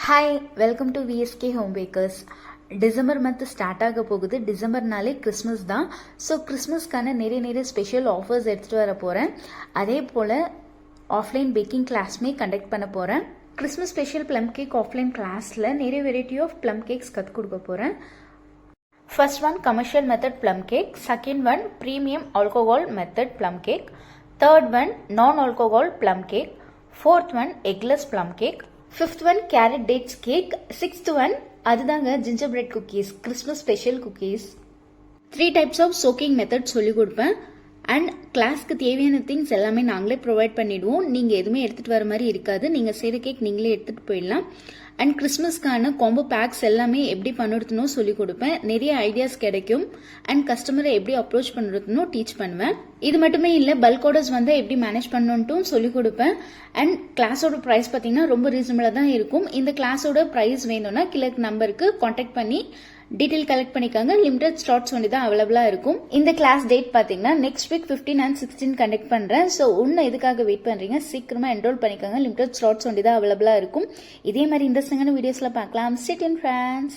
Hi welcome to VSK home packers. December month start ஆக போகுது. டிசம்பர்னாலே Christmas தான். So கிறிஸ்மஸ்க்கான நிறைய ஸ்பெஷல் ஆஃபர்ஸ் எடுத்துகிட்டு வர போகிறேன். அதே போல் ஆஃப்லைன் பேக்கிங் கிளாஸுமே கண்டக்ட் பண்ண போகிறேன். Christmas special plum cake offline கிளாஸில் நிறைய வெரைட்டி ஆஃப் ப்ளம் கேக்ஸ் கற்றுக் கொடுக்க போகிறேன். First one commercial method plum cake, second one premium alcohol method plum cake, third one non alcohol plum cake, fourth one eggless plum cake, fifth one carrot dates cake, sixth one அதுதாங்க ginger bread cookies, Christmas special cookies. 3 types of soaking method சொல்லிக் கொடுப்பேன். And கிளாஸ்க்கு தேவையான things எல்லாமே நாங்களே provide பண்ணிடுவோம். நீங்கள் எதுவுமே எடுத்துகிட்டு வர மாதிரி இருக்காது. நீங்கள் செய்கிற கேக் நீங்களே எடுத்துகிட்டு போயிடலாம். அண்ட் கிறிஸ்மஸ்க்கான காம்போ பேக்ஸ் எல்லாமே எப்படி பண்ணுறதுன்னு சொல்லிக் கொடுப்பேன். நிறைய ஐடியாஸ் கிடைக்கும். அண்ட் கஸ்டமரை எப்படி அப்ரோச் பண்ணுறதுன்னு டீச் பண்ணுவேன். இது மட்டுமே இல்லை, பல்க் ஆர்டர்ஸ் வந்து எப்படி மேனேஜ் பண்ணணுன்ட்டும் சொல்லிக் கொடுப்பேன். அண்ட் கிளாஸோட ப்ரைஸ் பார்த்தீங்கன்னா ரொம்ப ரீசனபிளாக தான் இருக்கும். இந்த கிளாஸோட ப்ரைஸ் வேணும்னா கீழே நம்பருக்கு கான்டாக்ட் பண்ணி டீட்டெயில் கலெக்ட் பண்ணிக்காங்க. லிமிடெட் ஸ்லாட்ஸ் ஒன்று தான் அவைலபிளாக இருக்கும். இந்த கிளாஸ் டேட் பார்த்தீங்கன்னா நெக்ஸ்ட் வீக் 15 and 16 கண்டக்ட் பண்ணுறேன். ஸோ இன்னும் எதுக்காக வெயிட் பண்ணுறீங்க, சீக்கிரமாக என்ரோல் பண்ணிக்காங்க. லிமிடெட் ஸ்லாட்ஸ் ஒன்று தான் அவைலபிளாக இருக்கும். இதே மாதிரி இன்ட்ரெஸ்டிங்கான வீடியோஸில் பார்க்கலாம். Sit in friends.